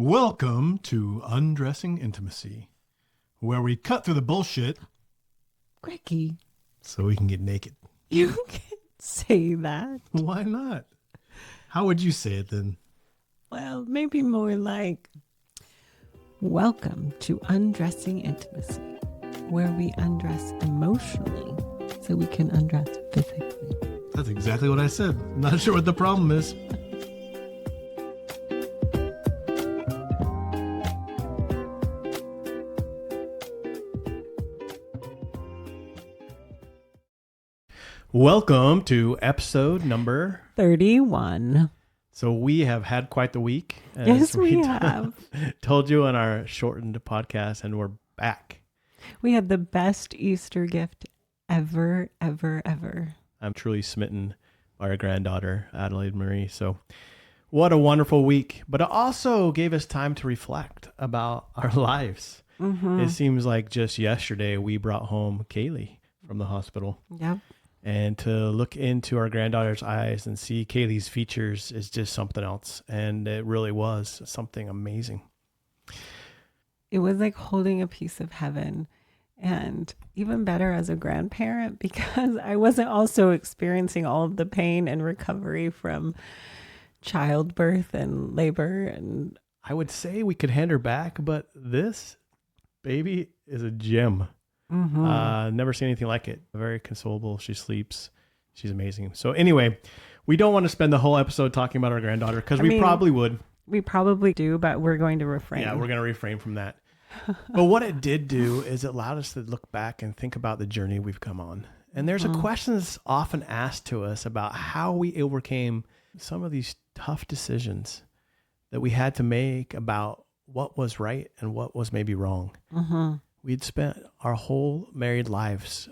Welcome to Undressing Intimacy, where we cut through the bullshit Greggy, so we can get naked. you can't say that. Why not? How would you say it then? Well, maybe more like, welcome to Undressing Intimacy, where we undress emotionally so we can undress physically. That's exactly what I said. Not sure what the problem is. Welcome to episode number 31. So we have had quite the week. Yes, we have. Told you on our shortened podcast, and we're back. We had the best Easter gift ever. I'm truly smitten by our granddaughter, Adelaide Marie. So what a wonderful week. But it also gave us time to reflect about our lives. Mm-hmm. It seems like just yesterday we brought home Kaylee from the hospital. Yep. And to look into our granddaughter's eyes and see Kaylee's features is just something else. And it really was something amazing. It was like holding a piece of heaven, and even better as a grandparent, because I wasn't also experiencing all of the pain and recovery from childbirth and labor. And I would say we could hand her back, but this baby is a gem. Mm-hmm. Never seen anything like it. Very consolable. She sleeps. She's amazing. So anyway, we don't want to spend the whole episode talking about our granddaughter because we probably would. We probably do, but we're going to refrain. Yeah, we're going to refrain from that. But what it did do is it allowed us to look back and think about the journey we've come on. And there's a question that's often asked to us about how we overcame some of these tough decisions that we had to make about what was right and what was maybe wrong. Mm-hmm. We'd spent our whole married lives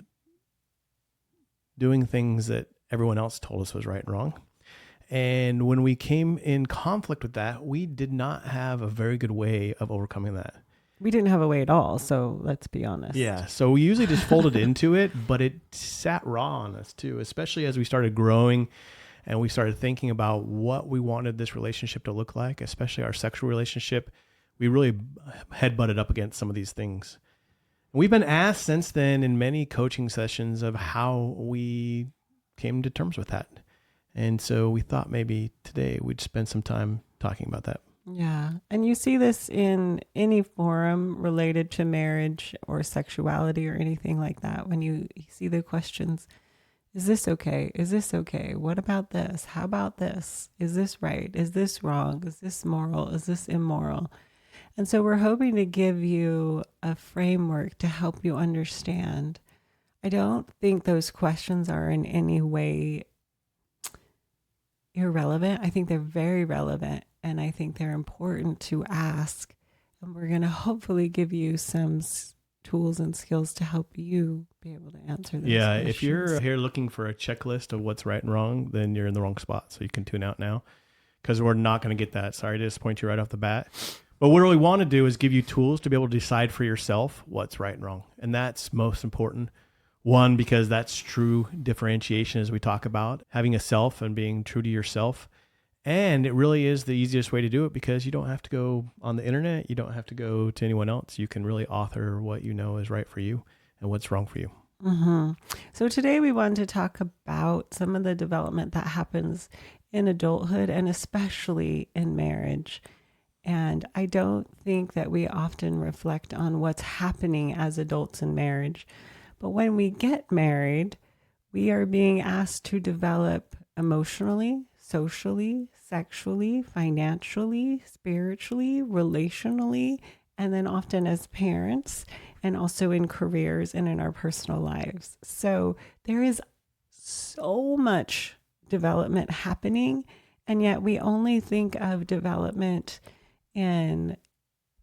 doing things that everyone else told us was right and wrong. And when we came in conflict with that, we did not have a very good way of overcoming that. We didn't have a way at all, so let's be honest. Yeah, so we usually just folded into it, but it sat raw on us too, especially as we started growing and we started thinking about what we wanted this relationship to look like, especially our sexual relationship. We really head-butted up against some of these things. We've been asked since then in many coaching sessions of how we came to terms with that. And so we thought maybe today we'd spend some time talking about that. Yeah. And you see this in any forum related to marriage or sexuality or anything like that. When you see the questions, is this okay? Is this okay? What about this? How about this? Is this right? Is this wrong? Is this moral? Is this immoral? And so we're hoping to give you a framework to help you understand. I don't think those questions are in any way irrelevant. I think they're very relevant, and I think they're important to ask. And we're going to hopefully give you some tools and skills to help you be able to answer those questions. If you're here looking for a checklist of what's right and wrong, then you're in the wrong spot. So you can tune out now because we're not going to get that. Sorry to disappoint you right off the bat. But what we want to do is give you tools to be able to decide for yourself what's right and wrong. And that's most important. One, because that's true differentiation as we talk about having a self and being true to yourself. And it really is the easiest way to do it because you don't have to go on the internet. You don't have to go to anyone else. You can really author what you know is right for you and what's wrong for you. Mm-hmm. So today we want to talk about some of the development that happens in adulthood and especially in marriage. And I don't think that we often reflect on what's happening as adults in marriage. But when we get married, we are being asked to develop emotionally, socially, sexually, financially, spiritually, relationally, and then often as parents, and also in careers and in our personal lives. So there is so much development happening, and yet we only think of development in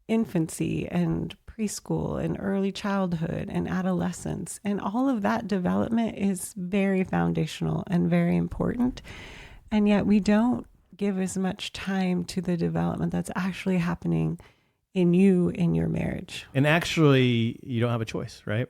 infancy and preschool and early childhood and adolescence. And all of that development is very foundational and very important. And yet we don't give as much time to the development that's actually happening in you, in your marriage. And actually, you don't have a choice, right?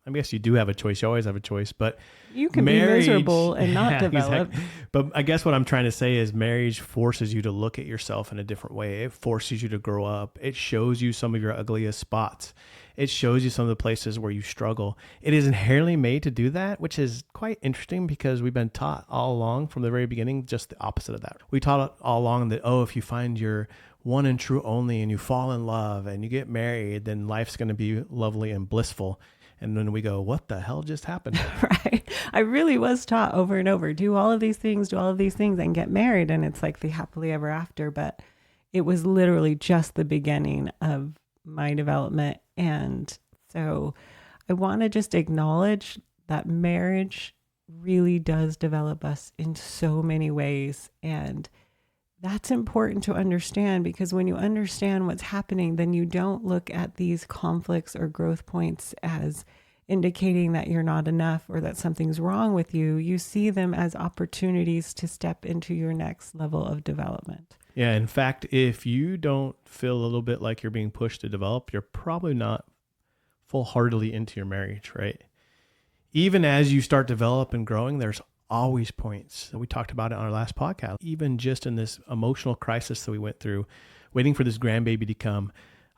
I guess you do have a choice. You always have a choice, but you can be miserable and not yeah, develop. Exactly. But I guess what I'm trying to say is marriage forces you to look at yourself in a different way. It forces you to grow up. It shows you some of your ugliest spots. It shows you some of the places where you struggle. It is inherently made to do that, which is quite interesting because we've been taught all along from the very beginning, just the opposite of that. We taught all along that, if you find your one and true only and you fall in love and you get married, then life's going to be lovely and blissful. And then we go, what the hell just happened? Right. I really was taught over and over, do all of these things, and get married. And it's like the happily ever after. But it was literally just the beginning of my development. And so I want to just acknowledge that marriage really does develop us in so many ways. And that's important to understand, because when you understand what's happening, then you don't look at these conflicts or growth points as indicating that you're not enough or that something's wrong with you. You see them as opportunities to step into your next level of development. Yeah. In fact, if you don't feel a little bit like you're being pushed to develop, you're probably not full-heartedly into your marriage, right? Even as you start developing and growing, there's always points. We talked about it on our last podcast. Even just in this emotional crisis that we went through, waiting for this grandbaby to come,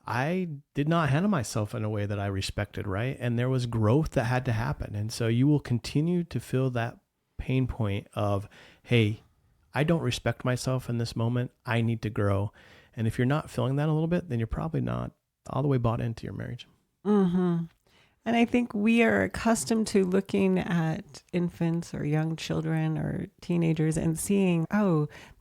I did not handle myself in a way that I respected, right? And there was growth that had to happen. And so you will continue to feel that pain point of, hey, I don't respect myself in this moment. I need to grow. And if you're not feeling that a little bit, then you're probably not all the way bought into your marriage. Mm-hmm. And I think we are accustomed to looking at infants or young children or teenagers and seeing,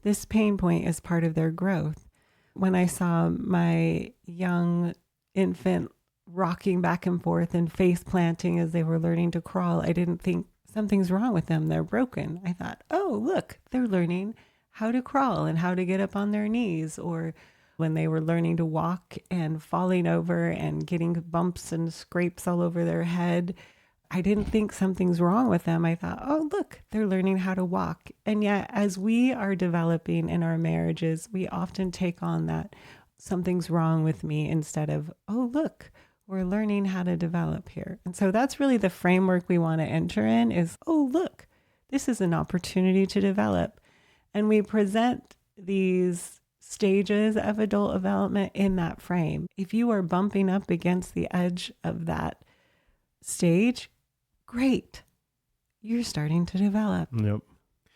this pain point is part of their growth. When I saw my young infant rocking back and forth and face planting as they were learning to crawl, I didn't think something's wrong with them. They're broken. I thought, look, they're learning how to crawl and how to get up on their knees. Or when they were learning to walk and falling over and getting bumps and scrapes all over their head, I didn't think something's wrong with them. I thought, look, they're learning how to walk. And yet, as we are developing in our marriages, we often take on that something's wrong with me instead of, look, we're learning how to develop here. And so that's really the framework we want to enter in is, look, this is an opportunity to develop. And we present these stages of adult development in that frame. If you are bumping up against the edge of that stage, great. You're starting to develop. Yep.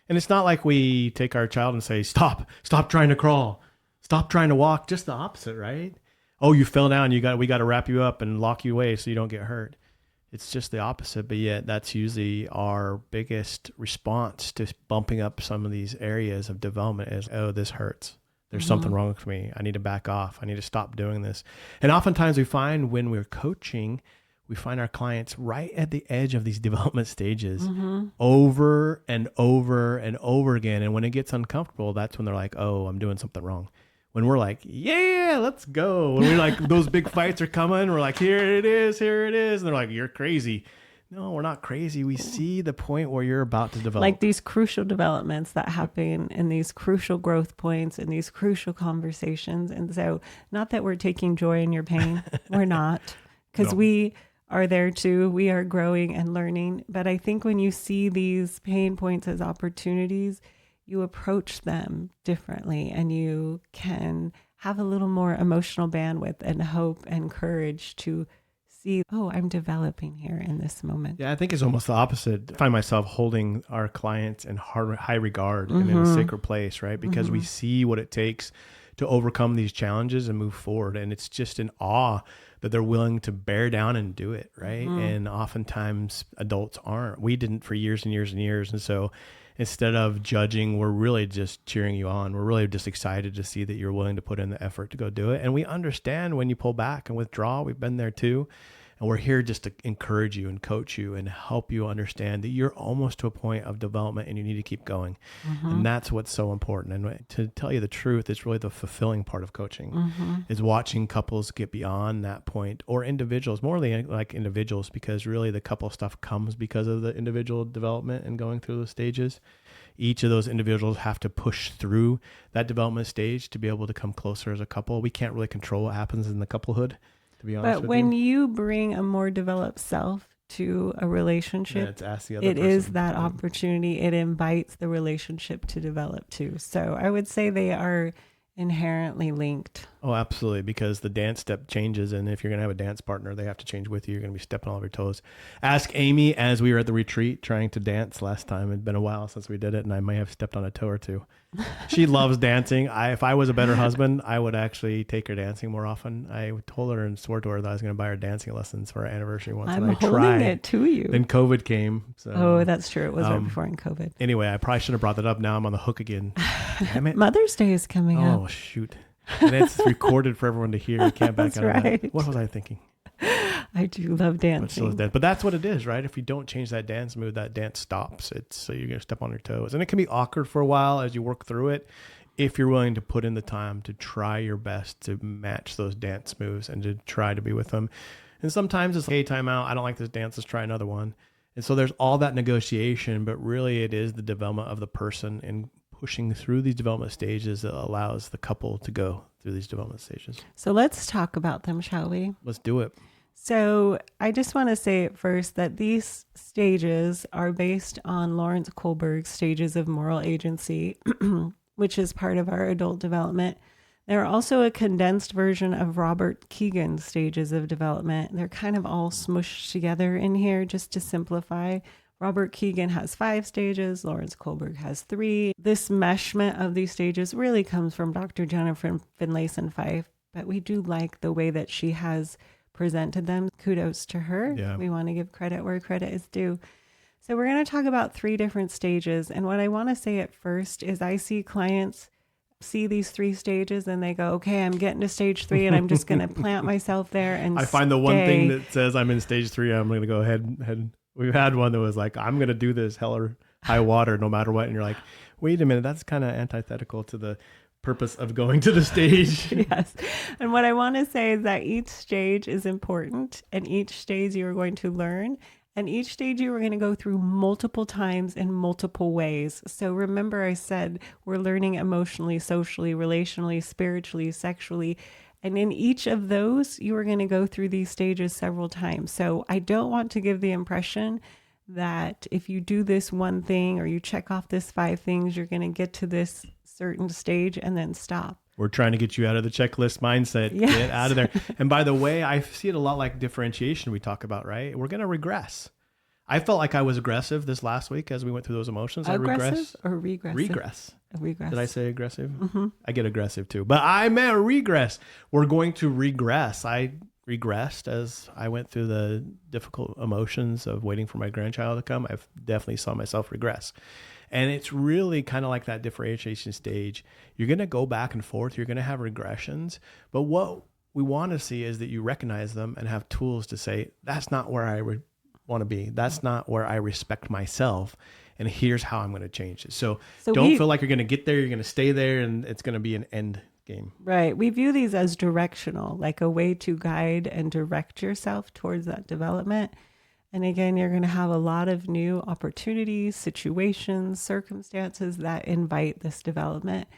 And it's not like we take our child and say, stop trying to crawl, stop trying to walk. Just the opposite, right? Oh, you fell down. We got to wrap you up and lock you away so you don't get hurt. It's just the opposite. But yet that's usually our biggest response to bumping up some of these areas of development is, this hurts. There's something wrong with me. I need to back off. I need to stop doing this. And oftentimes we find when we're coaching, we find our clients right at the edge of these development stages over and over and over again. And when it gets uncomfortable, that's when they're like, I'm doing something wrong. When we're like, yeah, let's go. When we're like, those big fights are coming, we're like, here it is. And they're like, you're crazy. No, we're not crazy. We see the point where you're about to develop. Like these crucial developments that happen and these crucial growth points and these crucial conversations. And so not that we're taking joy in your pain. We're not, because we are there too. We are growing and learning. But I think when you see these pain points as opportunities, you approach them differently and you can have a little more emotional bandwidth and hope and courage to see, I'm developing here in this moment. Yeah, I think it's almost the opposite. I find myself holding our clients in high regard and in a sacred place, right? Because we see what it takes to overcome these challenges and move forward. And it's just in awe that they're willing to bear down and do it, right? And oftentimes adults aren't. We didn't for years and years and years. And so instead of judging, we're really just cheering you on. We're really just excited to see that you're willing to put in the effort to go do it. And we understand when you pull back and withdraw. We've been there too. And we're here just to encourage you and coach you and help you understand that you're almost to a point of development and you need to keep going. And that's what's so important. And to tell you the truth, it's really the fulfilling part of coaching is watching couples get beyond that point, or individuals, more like individuals, because really the couple stuff comes because of the individual development and going through those stages. Each of those individuals have to push through that development stage to be able to come closer as a couple. We can't really control what happens in the couplehood. But when you bring a more developed self to a relationship, it's ask the other it person. is that opportunity. It invites the relationship to develop too. So I would say they are inherently linked. Oh, absolutely. Because the dance step changes. And if you're going to have a dance partner, they have to change with you. You're going to be stepping all over your toes. Ask Amy as we were at the retreat trying to dance last time. It'd been a while since we did it, and I may have stepped on a toe or two. She loves dancing. If I was a better husband, I would actually take her dancing more often. I told her and swore to her that I was going to buy her dancing lessons for our anniversary once. I'm and I holding tried. it to you. Then COVID came. So, oh, that's true. It was right before in COVID. Anyway, I probably should have brought that up. Now I'm on the hook again. Damn it. Mother's Day is coming up. Oh, shoot. And it's recorded for everyone to hear. You can't back That's out of right. that. What was I thinking? I do love dancing. But that's what it is, right? If you don't change that dance move, that dance stops. So you're going to step on your toes. And it can be awkward for a while as you work through it. If you're willing to put in the time to try your best to match those dance moves and to try to be with them. And sometimes it's, hey, time out. I don't like this dance. Let's try another one. And so there's all that negotiation, but really it is the development of the person and pushing through these development stages that allows the couple to go through these development stages. So let's talk about them, shall we? Let's do it. So I just want to say at first that these stages are based on Lawrence Kohlberg's stages of moral agency, which is part of our adult development. They're also a condensed version of Robert Keegan's stages of development. They're kind of all smushed together in here just to simplify. Robert Keegan has 5 stages. Lawrence Kohlberg has 3. This meshment of these stages really comes from Dr. Jennifer Finlayson Fife, but we do like the way that she has presented them. Kudos to her. Yeah. We want to give credit where credit is due. So we're going to talk about 3 different stages. And what I want to say at first is I see clients see these 3 stages and they go, okay, I'm getting to stage 3 and I'm just going to plant myself there and I find the one thing that says I'm in stage 3, I'm going to go ahead. We've had one that was like, I'm going to do this hell or high water no matter what. And you're like, wait a minute, that's kind of antithetical to the purpose of going to the stage. Yes. And what I want to say is that each stage is important and each stage you are going to learn. And each stage you are going to go through multiple times in multiple ways. So remember I said we're learning emotionally, socially, relationally, spiritually, sexually. And in each of those, you are going to go through these stages several times. So I don't want to give the impression that if you do this one thing or you check off this 5 things, you're going to get to this certain stage and then stop. We're trying to get you out of the checklist mindset. Yes. Get out of there. And by the way, I see it a lot like differentiation we talk about, right? We're going to regress. I felt like I was aggressive this last week as we went through those emotions. Aggressive or regressive? Regress. Regress. Did I say aggressive? Mm-hmm. I get aggressive too, but I meant regress. We're going to regress. I regressed as I went through the difficult emotions of waiting for my grandchild to come. I've definitely saw myself regress. And it's really kind of like that differentiation stage. You're going to go back and forth. You're going to have regressions. But what we want to see is that you recognize them and have tools to say, that's not where I want to be. That's not where I respect myself. And here's how I'm going to change it. So don't feel like you're going to get there. You're going to stay there and it's going to be an end game. Right. We view these as directional, like a way to guide and direct yourself towards that development. And again, you're going to have a lot of new opportunities, situations, circumstances that invite this development.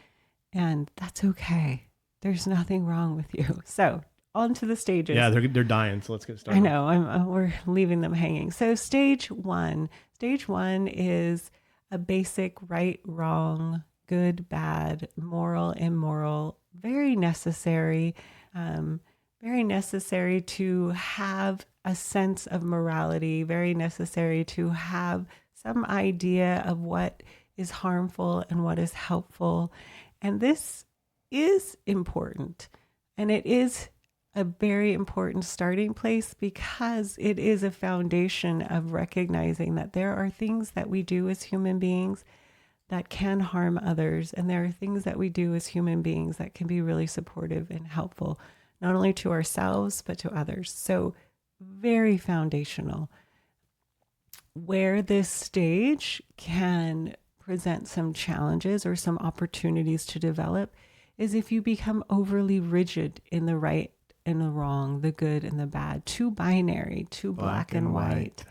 And that's okay. There's nothing wrong with you. So on to the stages. Yeah, they're dying. So let's get started. I know. We're leaving them hanging. So stage 1. Stage 1 is a basic right, wrong, good, bad, moral, immoral, very necessary to have a sense of morality, very necessary to have some idea of what is harmful and what is helpful. And this is important. And it is a very important starting place because it is a foundation of recognizing that there are things that we do as human beings that can harm others. And there are things that we do as human beings that can be really supportive and helpful, not only to ourselves, but to others. So very foundational. Where this stage can present some challenges or some opportunities to develop is if you become overly rigid in the right and the wrong, the good and the bad, too binary, too black and white.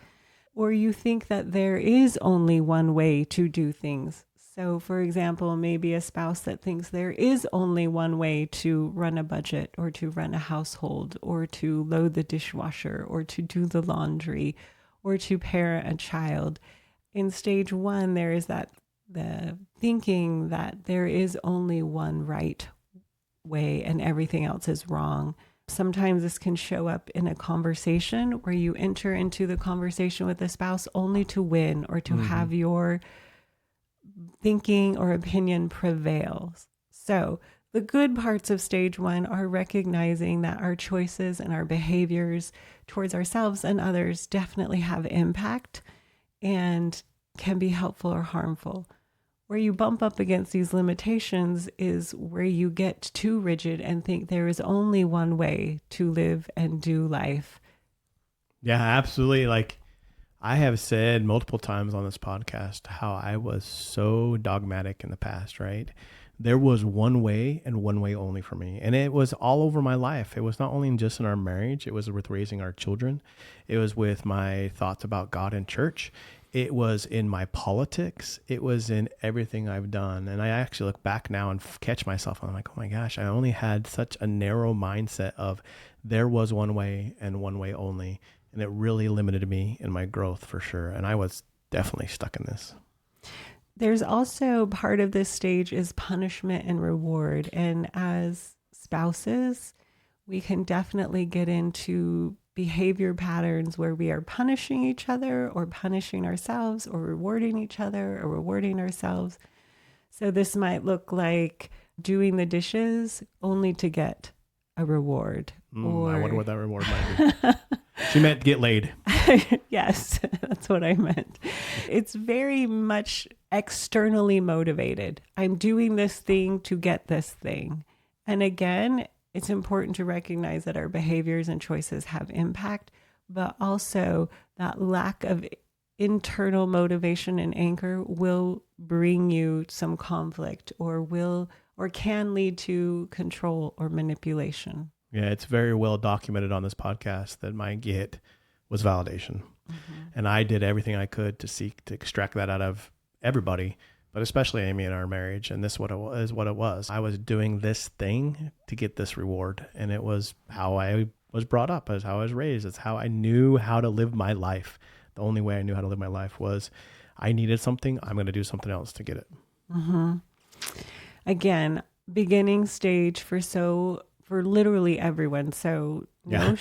Or you think that there is only one way to do things. So for example, maybe a spouse that thinks there is only one way to run a budget or to run a household or to load the dishwasher or to do the laundry or to parent a child. In stage 1, there is the thinking that there is only one right way and everything else is wrong. Sometimes this can show up in a conversation where you enter into the conversation with a spouse only to win or to have your thinking or opinion prevail. So the good parts of stage 1 are recognizing that our choices and our behaviors towards ourselves and others definitely have impact and can be helpful or harmful. Where you bump up against these limitations is where you get too rigid and think there is only one way to live and do life. Yeah, absolutely. Like I have said multiple times on this podcast how I was so dogmatic in the past, right? There was one way and one way only for me. And it was all over my life. It was not only just in our marriage. It was with raising our children. It was with my thoughts about God and church. It was in my politics. It was in everything I've done. And I actually look back now and catch myself. And I'm like, oh my gosh, I only had such a narrow mindset of there was one way and one way only. And it really limited me in my growth for sure. And I was definitely stuck in this. There's also part of this stage is punishment and reward. And as spouses, we can definitely get into behavior patterns where we are punishing each other or punishing ourselves or rewarding each other or rewarding ourselves. So this might look like doing the dishes only to get a reward. Or I wonder what that reward might be. She meant get laid. Yes, that's what I meant. It's very much externally motivated. I'm doing this thing to get this thing. And again, it's important to recognize that our behaviors and choices have impact, but also that lack of internal motivation and anchor will bring you some conflict or can lead to control or manipulation. Yeah, it's very well documented on this podcast that my get was validation. And I did everything I could to seek to extract that out of everybody, but especially Amy in our marriage. And this is what it was. I was doing this thing to get this reward. And it was how I was brought up, as how I was raised. It's how I knew how to live my life. The only way I knew how to live my life was I needed something. I'm going to do something else to get it. Again, beginning stage for literally everyone. So not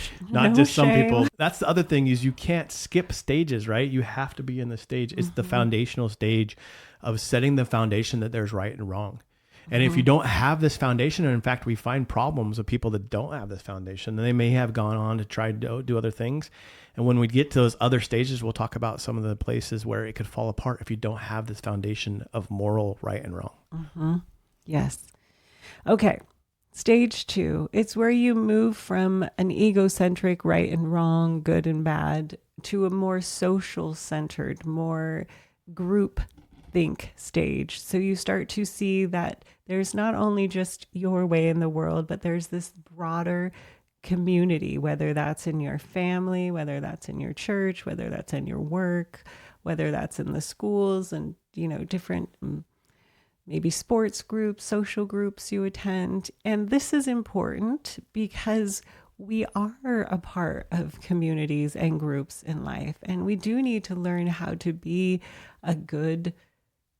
just some shame. people. That's the other thing is you can't skip stages, right? You have to be in the stage. It's the foundational stage of setting the foundation that there's right and wrong. And if you don't have this foundation, and in fact, we find problems with people that don't have this foundation, and they may have gone on to try to do other things. And when we get to those other stages, we'll talk about some of the places where it could fall apart if you don't have this foundation of moral right and wrong. Yes. Okay. Stage 2, it's where you move from an egocentric right and wrong, good and bad, to a more social centered, more group think stage. So you start to see that there's not only just your way in the world, but there's this broader community, whether that's in your family, whether that's in your church, whether that's in your work, whether that's in the schools and, different maybe sports groups, social groups you attend. And this is important because we are a part of communities and groups in life. And we do need to learn how to be a good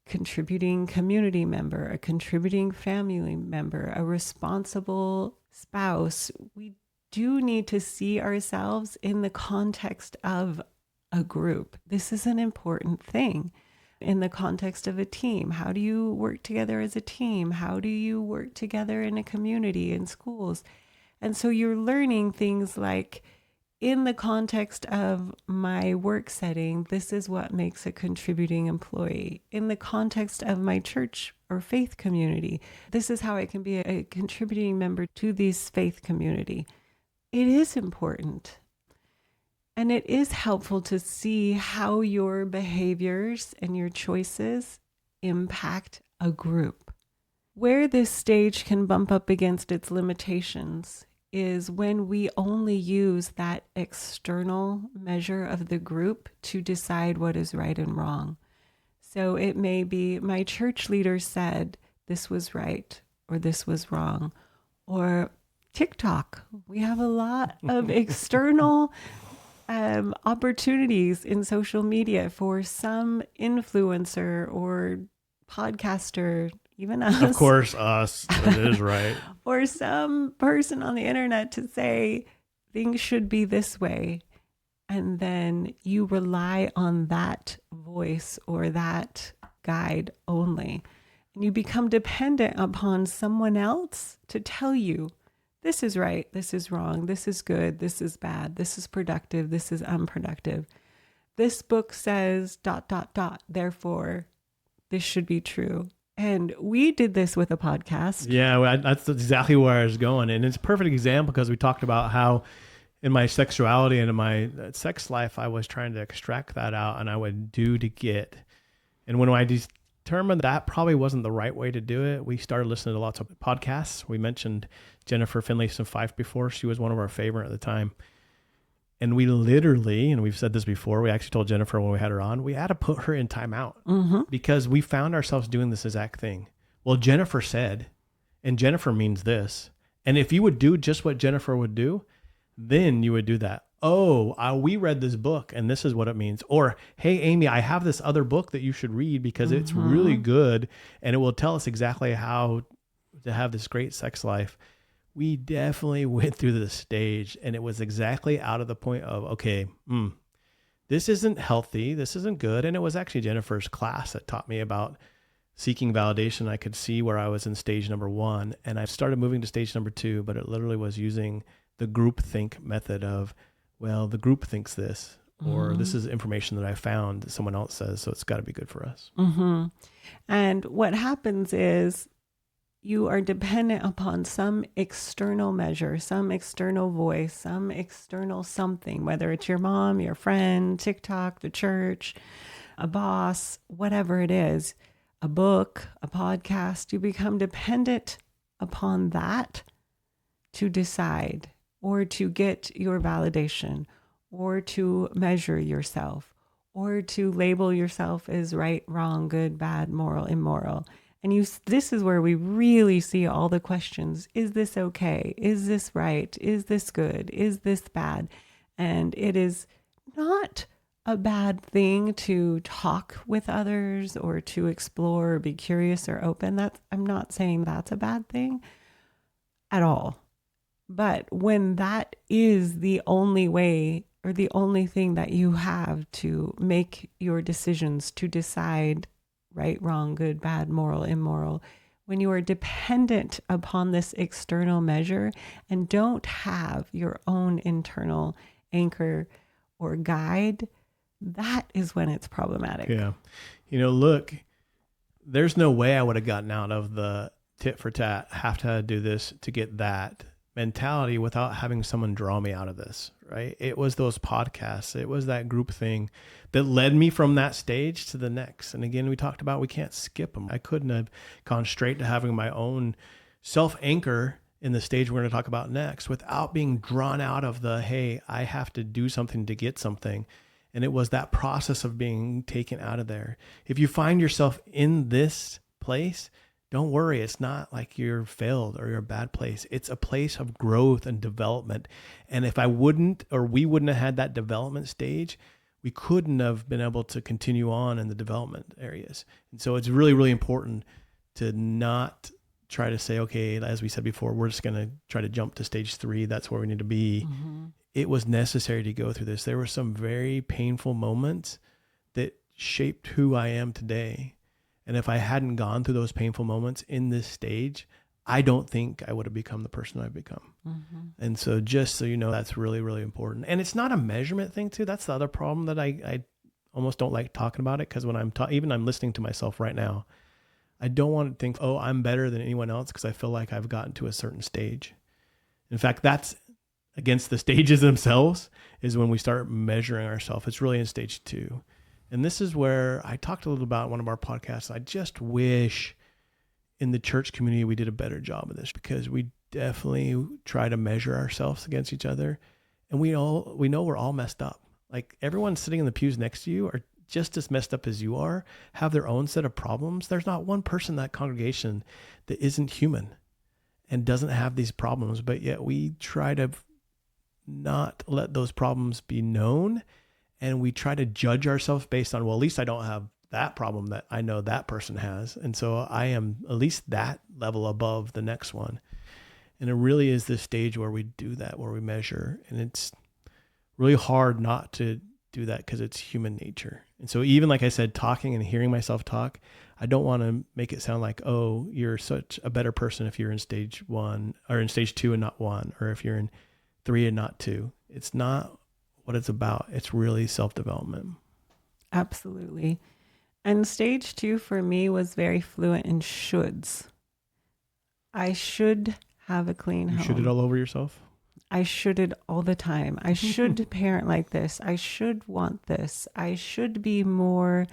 contributing community member, a contributing family member, a responsible spouse. We do need to see ourselves in the context of a group. This is an important thing. In the context of a team, how do you work together as a team? How do you work together in a community, in schools? And so you're learning things like, in the context of my work setting, this is what makes a contributing employee. In the context of my church or faith community, this is how I can be a contributing member to this faith community. It is important. And it is helpful to see how your behaviors and your choices impact a group. Where this stage can bump up against its limitations is when we only use that external measure of the group to decide what is right and wrong. So it may be my church leader said this was right or this was wrong, or TikTok. We have a lot of external opportunities in social media for some influencer or podcaster, even us. Of course, us. That is right. Or some person on the internet to say things should be this way. And then you rely on that voice or that guide only. And you become dependent upon someone else to tell you this is right, this is wrong, this is good, this is bad, this is productive, this is unproductive. This book says ... Therefore, this should be true. And we did this with a podcast. Yeah, well, that's exactly where I was going. And it's a perfect example because we talked about how in my sexuality and in my sex life, I was trying to extract that out and I would do to get. And when I determined that probably wasn't the right way to do it, we started listening to lots of podcasts. We mentioned Jennifer Finlayson Fife before. She was one of our favorite at the time. And we literally, and we've said this before, we actually told Jennifer when we had her on, we had to put her in timeout because we found ourselves doing this exact thing. Well, Jennifer said, and Jennifer means this. And if you would do just what Jennifer would do, then you would do that. Oh, we read this book and this is what it means. Or, hey, Amy, I have this other book that you should read because it's really good and it will tell us exactly how to have this great sex life. We definitely went through this stage and it was exactly out of the point of, okay, this isn't healthy. This isn't good. And it was actually Jennifer's class that taught me about seeking validation. I could see where I was in stage number 1 and I started moving to stage number 2, but it literally was using the group think method of, well, the group thinks this, or this is information that I found that someone else says, so it's got to be good for us. And what happens is you are dependent upon some external measure, some external voice, some external something, whether it's your mom, your friend, TikTok, the church, a boss, whatever it is, a book, a podcast. You become dependent upon that to decide or to get your validation or to measure yourself or to label yourself as right, wrong, good, bad, moral, immoral. And this is where we really see all the questions. Is this okay? Is this right? Is this good? Is this bad? And it is not a bad thing to talk with others or to explore or be curious or open. I'm not saying that's a bad thing at all. But when that is the only way or the only thing that you have to make your decisions, to decide right, wrong, good, bad, moral, immoral, when you are dependent upon this external measure and don't have your own internal anchor or guide, that is when it's problematic. Yeah. Look, there's no way I would have gotten out of the tit for tat, have to do this to get that mentality without having someone draw me out of this, right? It was those podcasts. It was that group thing that led me from that stage to the next. And again, we talked about we can't skip them. I couldn't have gone straight to having my own self-anchor in the stage we're going to talk about next without being drawn out of the, hey, I have to do something to get something. And it was that process of being taken out of there. If you find yourself in this place, don't worry. It's not like you're failed or you're a bad place. It's a place of growth and development. And if we wouldn't have had that development stage, we couldn't have been able to continue on in the development areas. And so it's really, really important to not try to say, okay, as we said before, we're just going to try to jump to stage 3. That's where we need to be. It was necessary to go through this. There were some very painful moments that shaped who I am today. And if I hadn't gone through those painful moments in this stage, I don't think I would have become the person I've become. And so just so you know, that's really, really important. And it's not a measurement thing too. That's the other problem that I almost don't like talking about it. Because when I'm listening to myself right now, I don't want to think, oh, I'm better than anyone else because I feel like I've gotten to a certain stage. In fact, that's against the stages themselves is when we start measuring ourselves. It's really in stage 2. And this is where I talked a little about in one of our podcasts. I just wish in the church community we did a better job of this because we definitely try to measure ourselves against each other. And we know we're all messed up. Like everyone sitting in the pews next to you are just as messed up as you are, have their own set of problems. There's not one person in that congregation that isn't human and doesn't have these problems, but yet we try to not let those problems be known. And we try to judge ourselves based on, well, at least I don't have that problem that I know that person has. And so I am at least that level above the next one. And it really is this stage where we do that, where we measure. And it's really hard not to do that because it's human nature. And so even like I said, talking and hearing myself talk, I don't want to make it sound like, oh, you're such a better person if you're in stage 1 or in stage 2 and not 1, or if you're in 3 and not 2. It's not what it's about. It's really self-development. Absolutely. And stage 2 for me was very fluent in shoulds. I should have a clean home. You should it all over yourself? I should it all the time. I should parent like this. I should want this. I should be more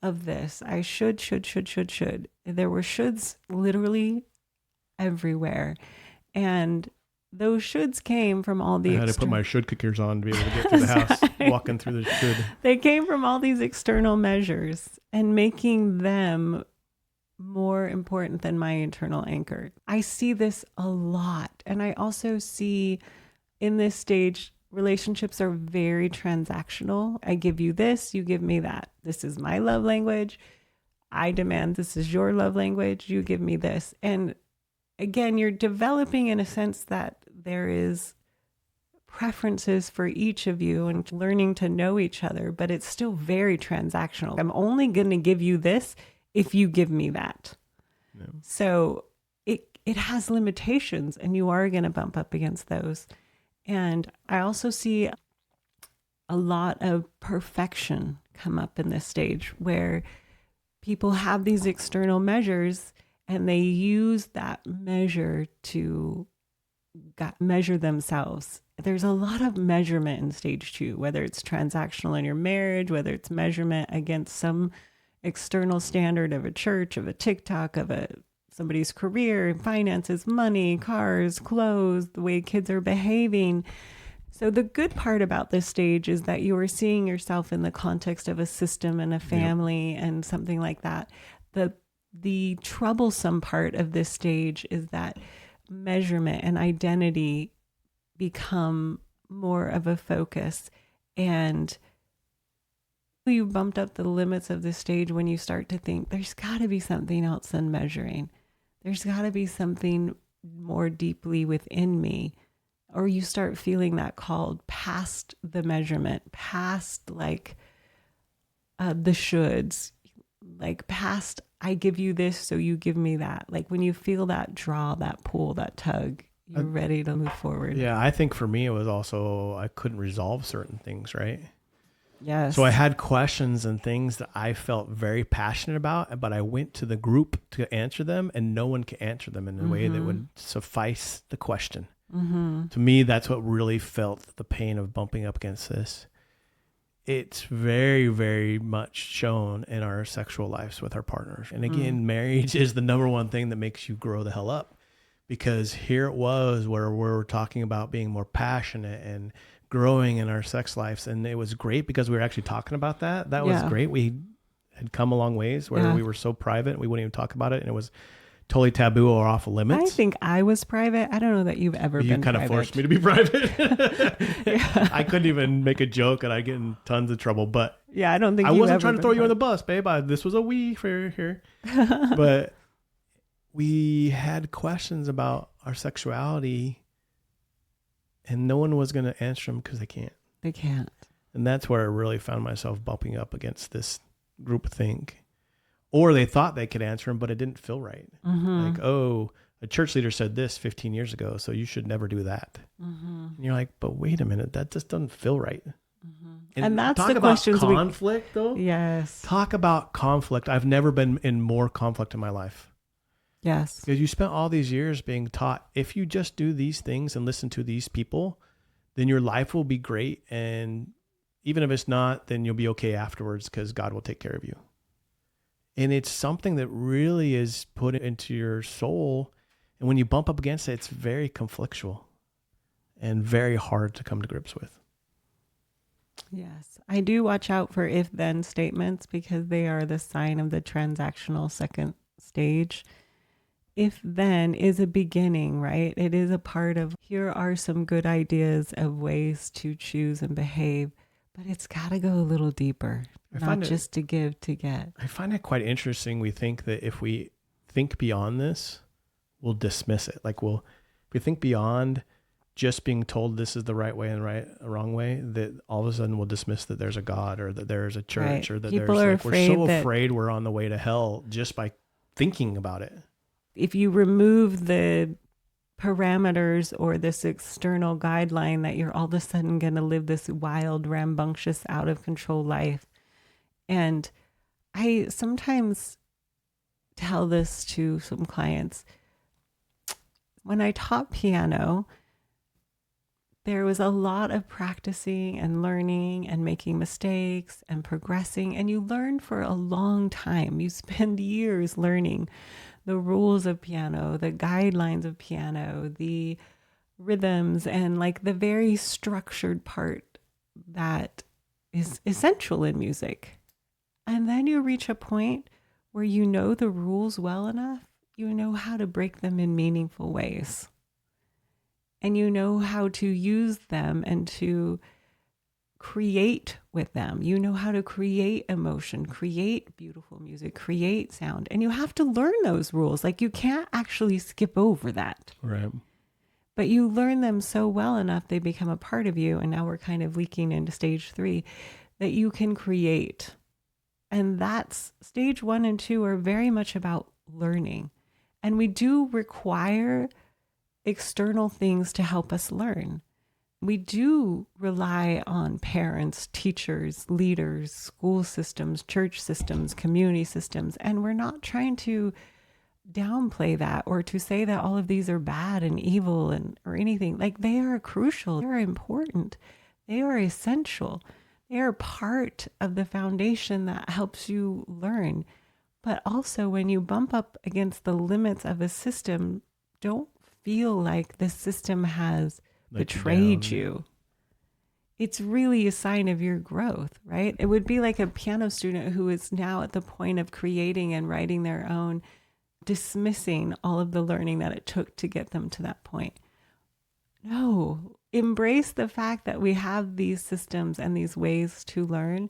of this. I should. There were shoulds literally everywhere. And those shoulds came from all the... I had to put my should kickers on to be able to get through the house, walking through the should. They came from all these external measures and making them more important than my internal anchor. I see this a lot. And I also see in this stage, relationships are very transactional. I give you this, you give me that. This is my love language. I demand this is your love language. You give me this. And again, you're developing in a sense that there is preferences for each of you and learning to know each other, but it's still very transactional. I'm only going to give you this if you give me that. Yeah. So it has limitations, and you are going to bump up against those. And I also see a lot of perfection come up in this stage where people have these external measures and they use that measure to measure themselves. There's a lot of measurement in stage 2, whether it's transactional in your marriage, whether it's measurement against some external standard of a church, of a TikTok, of somebody's career, finances, money, cars, clothes, the way kids are behaving. So the good part about this stage is that you are seeing yourself in the context of a system and a family and something like that. The troublesome part of this stage is that measurement and identity become more of a focus, and you bumped up the limits of this stage when you start to think there's got to be something else than measuring. There's got to be something more deeply within me. Or you start feeling that called past the measurement, past like the shoulds, like past I give you this, so you give me that. Like when you feel that draw, that pull, that tug, you're ready to move forward. Yeah, I think for me, it was also, I couldn't resolve certain things, right? Yes. So I had questions and things that I felt very passionate about, but I went to the group to answer them, and no one could answer them in a way that would suffice the question. Mm-hmm. To me, that's what really felt the pain of bumping up against this. It's very, very much shown in our sexual lives with our partners. And again, marriage is the number one thing that makes you grow the hell up, because here it was where we're talking about being more passionate and growing in our sex lives. And it was great because we were actually talking about that. That was great. We had come a long ways where we were so private, we wouldn't even talk about it. And it was totally taboo or off limits. I think I was private. I don't know that you've ever been private. You kind of forced me to be private. I couldn't even make a joke and I get in tons of trouble. But yeah, I don't think I wasn't trying to throw you on the bus, babe. This was a we for here. But we had questions about our sexuality, and no one was going to answer them because they can't. They can't. And that's where I really found myself bumping up against this groupthink. Or they thought they could answer them, but it didn't feel right. Mm-hmm. Like, oh, a church leader said this 15 years ago, so you should never do that. Mm-hmm. And you're like, but wait a minute, that just doesn't feel right. Mm-hmm. And that's talk the about questions conflict, though. Yes. Talk about conflict. I've never been in more conflict in my life. Yes. Because you spent all these years being taught, if you just do these things and listen to these people, then your life will be great. And even if it's not, then you'll be okay afterwards because God will take care of you. And it's something that really is put into your soul. And when you bump up against it, it's very conflictual and very hard to come to grips with. Yes. I do watch out for if-then statements because they are the sign of the transactional second stage. if then is a beginning, right? It is a part of, here are some good ideas of ways to choose and behave, but it's got to go a little deeper, not just to give to get. I find it quite interesting. We think that if we think beyond this, we'll dismiss it. Like if we think beyond just being told this is the right way and wrong way, that all of a sudden we'll dismiss that there's a God or that there's a church, right. or that People there's are we're so afraid we're on the way to hell just by thinking about it. If you remove the parameters or this external guideline that you're all of a sudden going to live this wild, rambunctious, out of control life. And I sometimes tell this to some clients. When I taught piano, there was a lot of practicing and learning and making mistakes and progressing. And you learn for a long time. You spend years learning the rules of piano, the guidelines of piano, the rhythms, and like the very structured part that is essential in music. And then you reach a point where you know the rules well enough, you know how to break them in meaningful ways. And you know how to use them and to create with them. You know how to create emotion, create beautiful music, create sound. And you have to learn those rules. Like you can't actually skip over that. Right. But you learn them so well enough, they become a part of you. And now we're kind of leaking into stage 3 that you can create. And that's stage 1 and 2 are very much about learning. And we do require external things to help us learn. We do rely on parents, teachers, leaders, school systems, church systems, community systems, and we're not trying to downplay that or to say that all of these are bad and evil and or anything. Like they are crucial, they are important, they are essential. They are part of the foundation that helps you learn. But also when you bump up against the limits of a system, don't feel like the system has betrayed you. It's really a sign of your growth, right? It would be like a piano student who is now at the point of creating and writing their own, dismissing all of the learning that it took to get them to that point. No, embrace the fact that we have these systems and these ways to learn,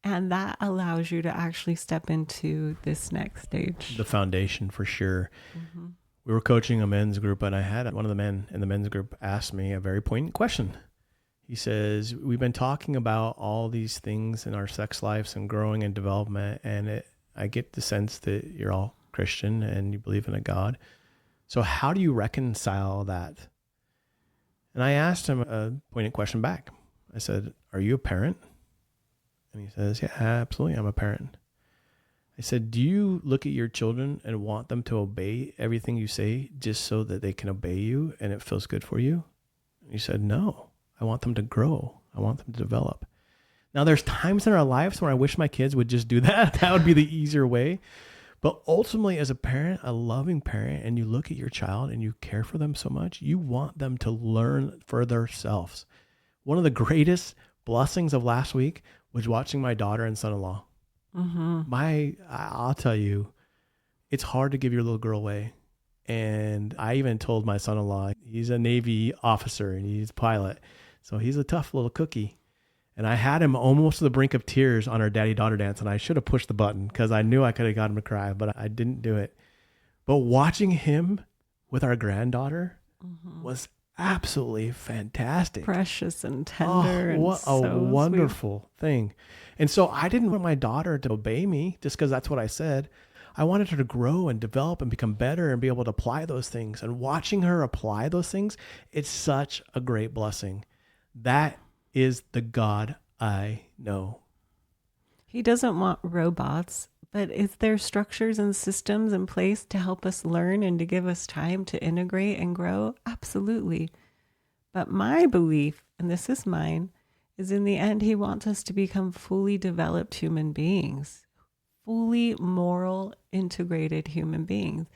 and that allows you to actually step into this next stage. The foundation for sure. Mm-hmm. We were coaching a men's group, and I had one of the men in the men's group ask me a very poignant question. He says, we've been talking about all these things in our sex lives and growing and development, and I get the sense that you're all Christian and you believe in a God. So how do you reconcile that? And I asked him a poignant question back. I said, are you a parent? And he says, yeah, absolutely, I'm a parent. I said, do you look at your children and want them to obey everything you say just so that they can obey you and it feels good for you? And he said, no, I want them to grow. I want them to develop. Now, there's times in our lives where I wish my kids would just do that. That would be the easier way. But ultimately, as a parent, a loving parent, and you look at your child and you care for them so much, you want them to learn for themselves. One of the greatest blessings of last week was watching my daughter and son-in-law. Mm-hmm. I'll tell you, it's hard to give your little girl away. And I even told my son-in-law, he's a Navy officer and he's a pilot. So he's a tough little cookie. And I had him almost to the brink of tears on our daddy-daughter dance. And I should have pushed the button because I knew I could have got him to cry, but I didn't do it. But watching him with our granddaughter was absolutely fantastic. Precious and tender. And what a wonderful thing. And so I didn't want my daughter to obey me just because that's what I said. I wanted her to grow and develop and become better and be able to apply those things. And watching her apply those things, it's such a great blessing. That is the God I know. He doesn't want robots, but is there structures and systems in place to help us learn and to give us time to integrate and grow? Absolutely. But my belief, and this is mine, is in the end, he wants us to become fully developed human beings, fully moral, integrated human beings.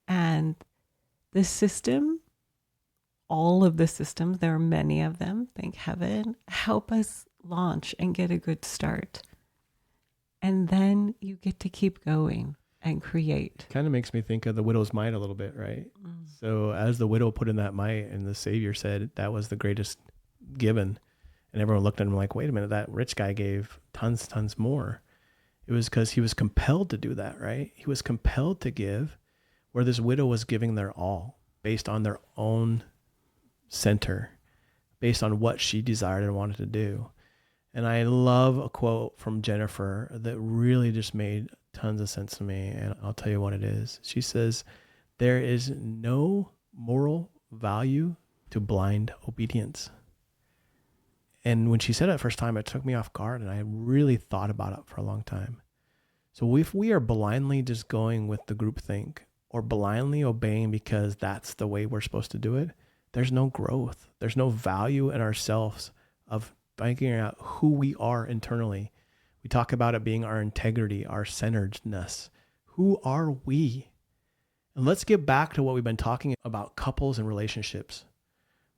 And the system, all of the systems, there are many of them, thank heaven, help us launch and get a good start. And then you get to keep going. and create. Kind of makes me think of the widow's mite a little bit, right? So as the widow put in that mite and the Savior said that was the greatest given, and everyone looked at him like, wait a minute, that rich guy gave tons more. It was because he was compelled to do that, right? He was compelled to give, where this widow was giving their all based on their own center, based on what she desired and wanted to do. And I love a quote from Jennifer that really just made tons of sense to me. And I'll tell you what it is. She says, there is no moral value to blind obedience. And when she said it the first time, it took me off guard, and I really thought about it for a long time. So if we are blindly just going with the groupthink or blindly obeying because that's the way we're supposed to do it, there's no growth. There's no value in ourselves of figuring out who we are internally. We talk about it being our integrity, our centeredness. Who are we? And let's get back to what we've been talking about, couples and relationships.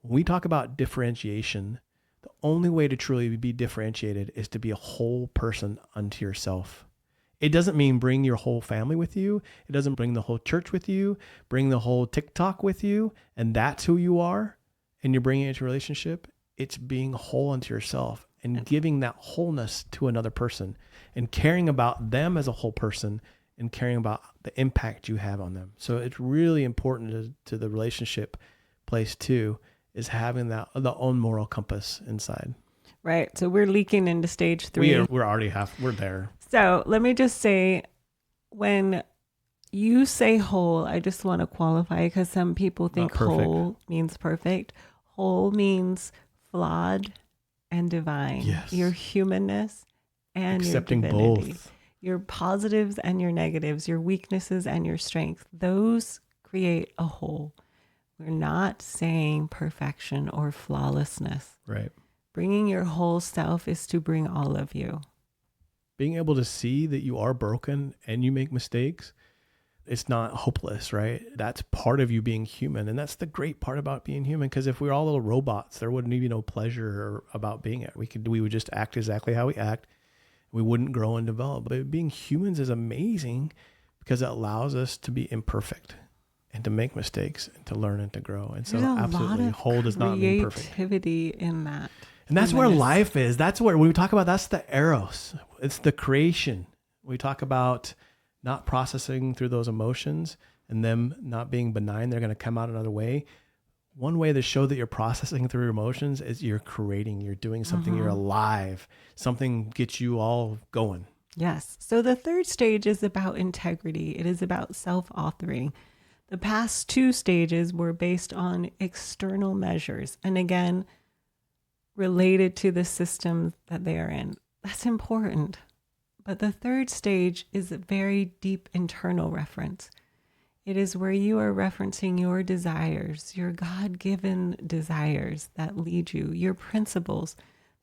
When we talk about differentiation, the only way to truly be differentiated is to be a whole person unto yourself. It doesn't mean bring your whole family with you. It doesn't bring the whole church with you, bring the whole TikTok with you, and that's who you are, and you're bringing it into a relationship. It's being whole unto yourself and giving that wholeness to another person and caring about them as a whole person and caring about the impact you have on them. So it's really important to the relationship place too, is having that the own moral compass inside. Right. So we're leaking into stage 3. We're already we're there. So let me just say, when you say whole, I just want to qualify, because some people think whole means perfect. Whole means flawed and divine. Yes. Your humanness and accepting your divinity. both. Your positives and your negatives, your weaknesses and your strength. Those create a whole. We're not saying perfection or flawlessness. Right. Bringing your whole self is to bring all of you. Being able to see that you are broken and you make mistakes, it's not hopeless, right? That's part of you being human. And that's the great part about being human, because if we were all little robots, there wouldn't be no pleasure about being it. We would just act exactly how we act. We wouldn't grow and develop. But being humans is amazing because it allows us to be imperfect and to make mistakes and to learn and to grow. And so absolutely, whole does not mean perfect. Creativity in that. And that's where life is. That's where, when we talk about, that's the eros. It's the creation. We talk about not processing through those emotions and them not being benign. They're going to come out another way. One way to show that you're processing through your emotions is you're creating, you're doing something, you're alive. Something gets you all going. Yes. So the third stage is about integrity. It is about self-authoring. The past 2 stages were based on external measures. And again, related to the systems that they are in. That's important. But the third stage is a very deep internal reference. It is where you are referencing your desires, your God-given desires that lead you, your principles,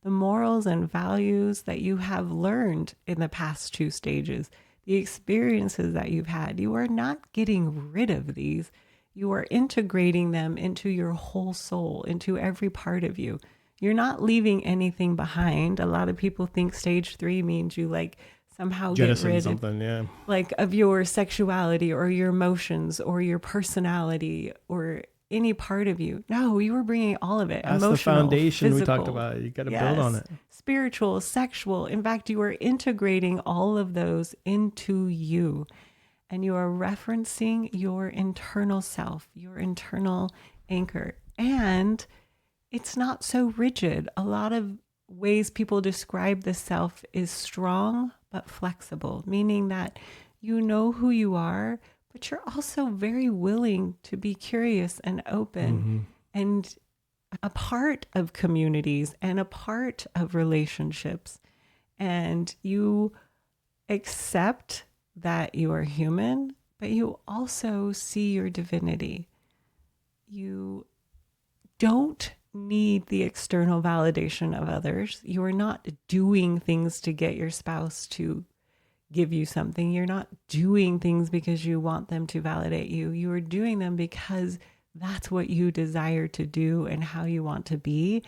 the morals and values that you have learned in the past 2 stages, the experiences that you've had. You are not getting rid of these. You are integrating them into your whole soul, into every part of you. You're not leaving anything behind. A lot of people think stage 3 means you somehow jettison get rid something, of your sexuality or your emotions or your personality or any part of you. No, you were bringing all of it. That's emotional, the foundation physical, we talked about. You got to build on it. Spiritual, sexual. In fact, you are integrating all of those into you. And you are referencing your internal self, your internal anchor. And it's not so rigid. A lot of ways people describe the self is strong but flexible, meaning that you know who you are, but you're also very willing to be curious and open and a part of communities and a part of relationships. And you accept that you are human, but you also see your divinity. You don't need the external validation of others. You are not doing things to get your spouse to give you something. You're not doing things because you want them to validate you. You are doing them because that's what you desire to do and how you want to be.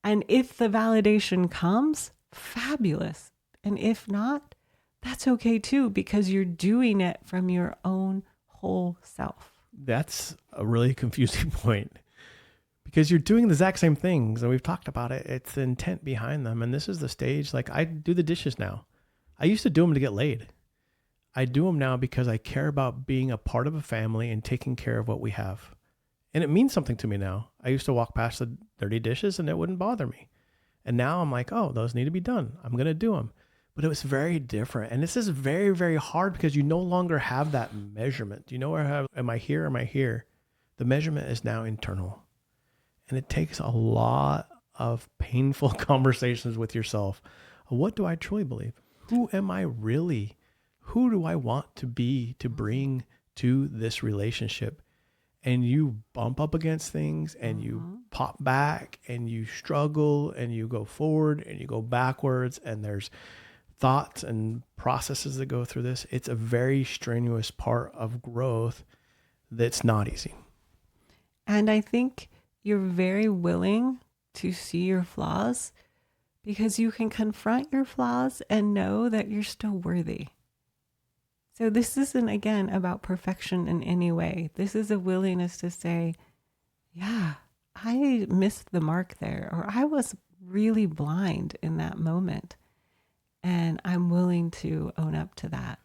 And if the validation comes, fabulous. And if not, that's okay too, because you're doing it from your own whole self. That's a really confusing point because you're doing the exact same things. And we've talked about it. It's the intent behind them. And this is the stage. Like I do the dishes now. I used to do them to get laid. I do them now because I care about being a part of a family and taking care of what we have. And it means something to me now. I used to walk past the dirty dishes and it wouldn't bother me. And now I'm like, oh, those need to be done. I'm going to do them. But it was very different. And this is very, very hard because you no longer have that measurement. You know where I have, am I here? Am I here? The measurement is now internal. And it takes a lot of painful conversations with yourself. What do I truly believe? Who am I really? Who do I want to be to bring to this relationship? And you bump up against things and you pop back and you struggle and you go forward and you go backwards and there's thoughts and processes that go through this. It's a very strenuous part of growth that's not easy. And I think you're very willing to see your flaws because you can confront your flaws and know that you're still worthy. So this isn't, again, about perfection in any way. This is a willingness to say, yeah, I missed the mark there, or I was really blind in that moment. And I'm willing to own up to that.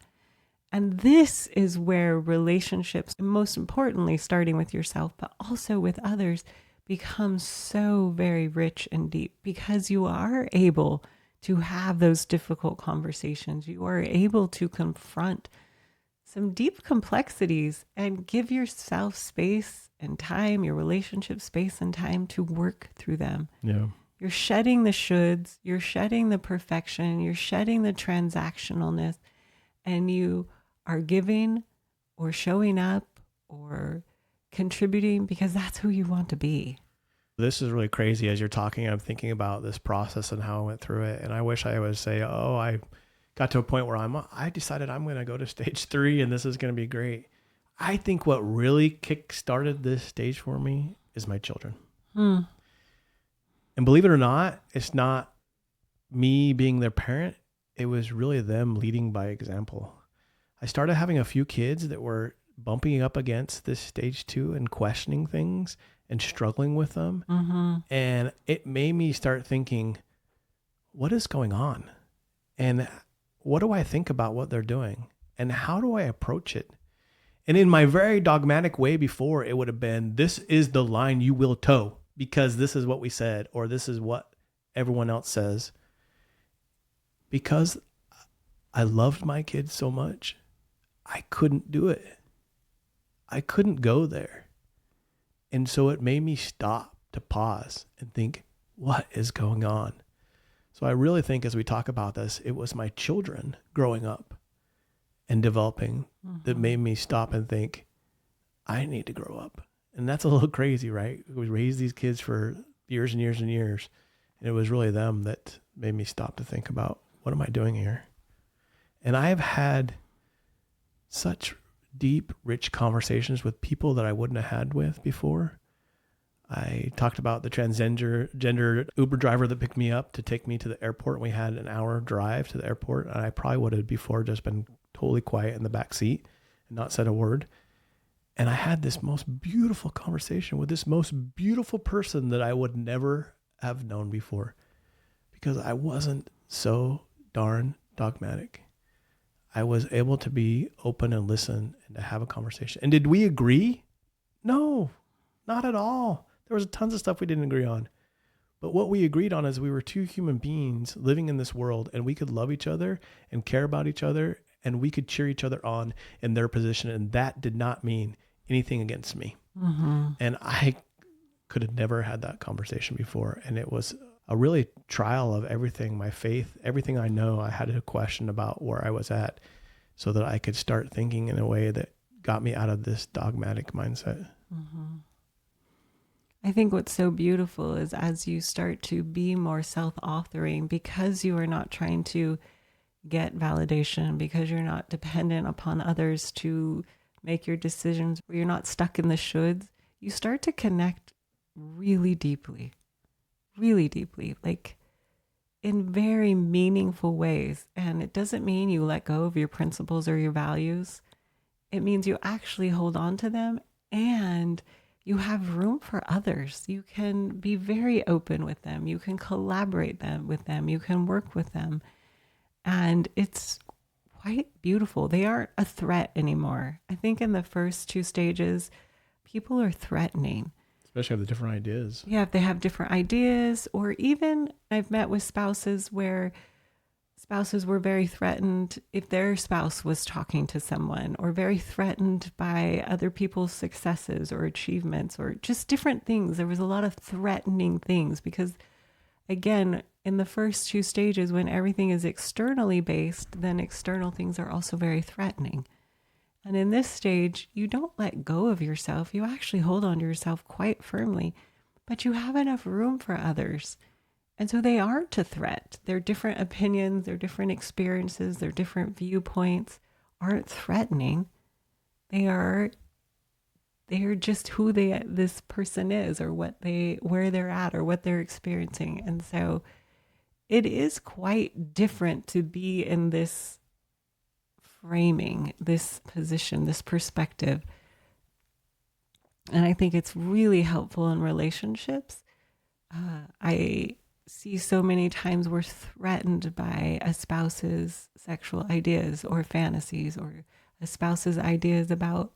And this is where relationships, most importantly, starting with yourself, but also with others, become so very rich and deep because you are able to have those difficult conversations. You are able to confront some deep complexities and give yourself space and time, your relationship space and time to work through them. Yeah. You're shedding the shoulds, you're shedding the perfection, you're shedding the transactionalness, and you are giving or showing up or contributing because that's who you want to be. This is really crazy. As you're talking, I'm thinking about this process and how I went through it. And I wish I would say, oh, I got to a point where I decided I'm going to go to stage 3 and this is going to be great. I think what really kick-started this stage for me is my children. And believe it or not, it's not me being their parent. It was really them leading by example. I started having a few kids that were bumping up against this stage 2 and questioning things and struggling with them. And it made me start thinking, what is going on? And what do I think about what they're doing? And how do I approach it? And in my very dogmatic way before, it would have been, this is the line you will toe because this is what we said, or this is what everyone else says. Because I loved my kids so much, I couldn't do it. I couldn't go there. And so it made me stop to pause and think, what is going on? So I really think as we talk about this, it was my children growing up and developing that made me stop and think, I need to grow up. And that's a little crazy, right? We raised these kids for years and years and years. And it was really them that made me stop to think about, what am I doing here? And I have had such deep, rich conversations with people that I wouldn't have had with before. I talked about the transgender Uber driver that picked me up to take me to the airport. We had an hour drive to the airport, and I probably would have before just been totally quiet in the back seat and not said a word. And I had this most beautiful conversation with this most beautiful person that I would never have known before because I wasn't so darn dogmatic. I was able to be open and listen and to have a conversation. And did we agree? No, not at all. There was tons of stuff we didn't agree on. But what we agreed on is we were two human beings living in this world, and we could love each other and care about each other, and we could cheer each other on in their position. And that did not mean anything against me. And I could have never had that conversation before. And it was a really trial of everything, my faith, everything I know. I had a question about where I was at so that I could start thinking in a way that got me out of this dogmatic mindset. I think what's so beautiful is as you start to be more self-authoring, because you are not trying to get validation, because you're not dependent upon others to make your decisions, where you're not stuck in the shoulds, you start to connect really deeply. Like in very meaningful ways. And it doesn't mean you let go of your principles or your values. It means you actually hold on to them, and you have room for others. You can be very open with them. You can collaborate with them. You can work with them. And it's quite beautiful. They aren't a threat anymore. I think in the first two stages, people are threatening. Especially if the different ideas. Yeah, if they have different ideas, or even I've met with spouses where spouses were very threatened if their spouse was talking to someone, or very threatened by other people's successes or achievements, or just different things. There was a lot of threatening things because, again, in the first two stages, when everything is externally based, then external things are also very threatening. And in this stage, you don't let go of yourself. You actually hold on to yourself quite firmly, but you have enough room for others. And so they aren't a threat. Their different opinions, their different experiences, their different viewpoints aren't threatening. They are just who this person is, or where they're at, or what they're experiencing. And so it is quite different to be in this framing, this position, this perspective. And I think it's really helpful in relationships. I see so many times we're threatened by a spouse's sexual ideas or fantasies, or a spouse's ideas about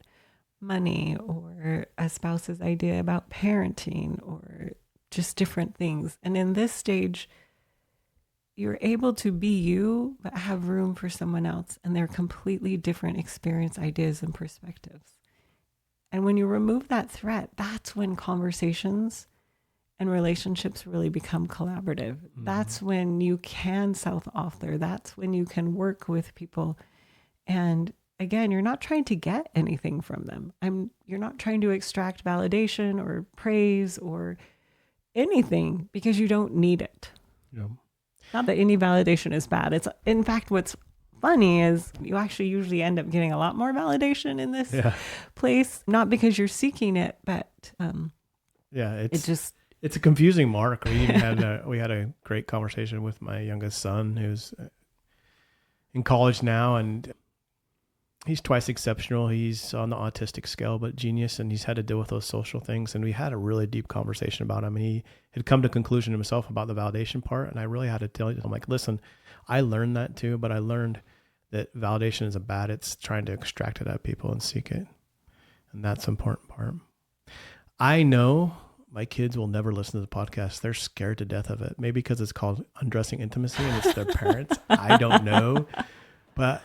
money, or a spouse's idea about parenting, or just different things. And in this stage, you're able to be you, but have room for someone else, and they're completely different experience, ideas, and perspectives. And when you remove that threat, that's when conversations and relationships really become collaborative. Mm-hmm. That's when you can self-author. That's when you can work with people. And again, you're not trying to get anything from them. You're not trying to extract validation or praise or anything, because you don't need it. Yeah. Not that any validation is bad. It's, in fact, what's funny is you actually usually end up getting a lot more validation in this place, not because you're seeking it, but it's a confusing mark. We even had a great conversation with my youngest son, who's in college now, and he's twice exceptional. He's on the autistic scale, but genius, and he's had to deal with those social things. And we had a really deep conversation about him. And he had come to a conclusion himself about the validation part. And I really had to tell him, I'm like, listen, I learned that too, but I learned that validation is bad. It's trying to extract it out of people and seek it. And that's the important part. I know my kids will never listen to the podcast. They're scared to death of it. Maybe because it's called Undressing Intimacy and it's their parents. I don't know. But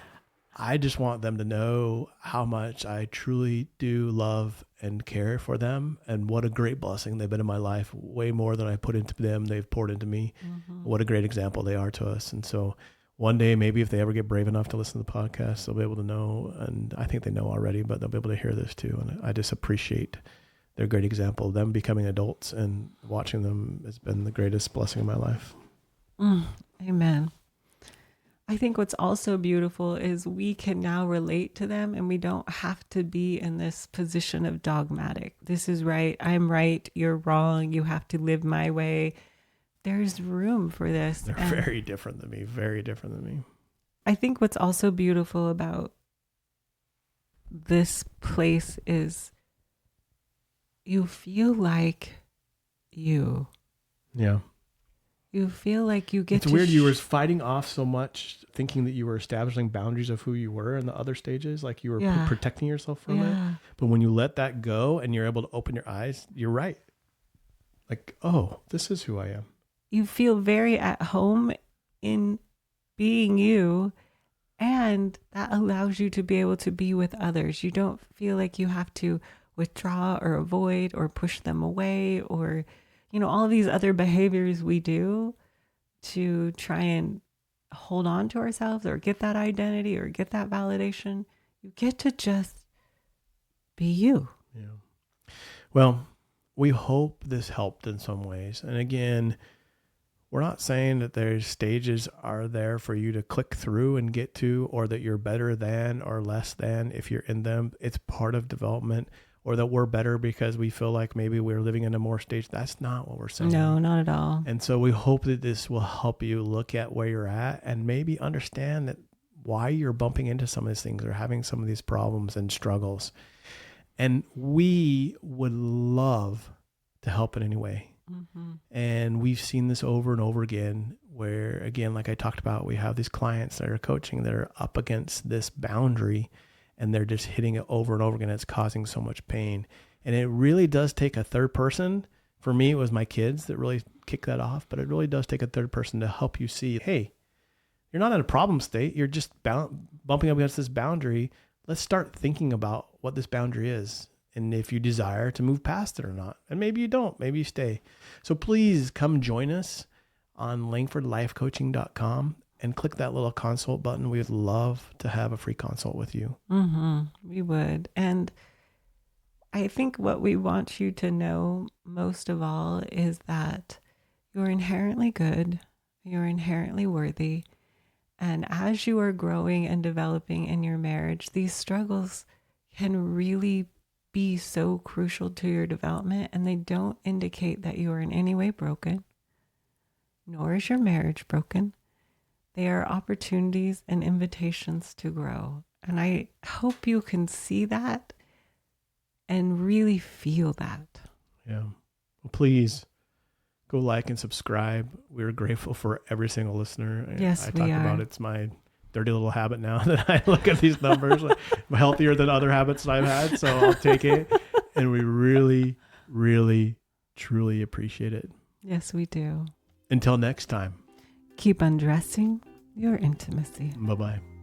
I just want them to know how much I truly do love and care for them, and what a great blessing they've been in my life. Way more than I put into them, they've poured into me. Mm-hmm. What a great example they are to us. And so one day, maybe if they ever get brave enough to listen to the podcast, they'll be able to know, and I think they know already, but they'll be able to hear this too. And I just appreciate their great example. Them becoming adults and watching them has been the greatest blessing of my life. Amen. I think what's also beautiful is we can now relate to them, and we don't have to be in this position of dogmatic. This is right. I'm right. You're wrong. You have to live my way. There's room for this. They're very different than me. Very different than me. I think what's also beautiful about this place is you feel like you. Yeah. You feel like you get It's weird. You were fighting off so much, thinking that you were establishing boundaries of who you were in the other stages, like you were protecting yourself from it. But when you let that go and you're able to open your eyes, you're right. Like, oh, this is who I am. You feel very at home in being you, and that allows you to be able to be with others. You don't feel like you have to withdraw or avoid or push them away, or all of these other behaviors we do to try and hold on to ourselves or get that identity or get that validation. You get to just be you. Yeah. Well, we hope this helped in some ways. And again, we're not saying that there's stages are there for you to click through and get to, or that you're better than or less than if you're in them. It's part of development. or that we're better because we feel like maybe we're living in a more stage. That's not what we're saying. No, not at all. And so we hope that this will help you look at where you're at and maybe understand that why you're bumping into some of these things or having some of these problems and struggles. And we would love to help in any way. Mm-hmm. And we've seen this over and over again where, again, like I talked about, we have these clients that are coaching that are up against this boundary and they're just hitting it over and over again. It's causing so much pain. And it really does take a third person. For me, it was my kids that really kicked that off, but it really does take a third person to help you see, hey, you're not in a problem state. You're just bumping up against this boundary. Let's start thinking about what this boundary is and if you desire to move past it or not. And maybe you don't, maybe you stay. So please come join us on langfordlifecoaching.com and click that little consult button. We would love to have a free consult with you. Mm-hmm. We would. And I think what we want you to know most of all is that you're inherently good. You're inherently worthy. And as you are growing and developing in your marriage, these struggles can really be so crucial to your development, and they don't indicate that you are in any way broken, nor is your marriage broken. They are opportunities and invitations to grow. And I hope you can see that and really feel that. Yeah. Well, please go like and subscribe. We're grateful for every single listener. Yes, I we talk are. about it's my dirty little habit now that I look at these numbers. I'm healthier than other habits that I've had, so I'll take it. And we really, really, truly appreciate it. Yes, we do. Until next time. Keep undressing your intimacy. Bye-bye.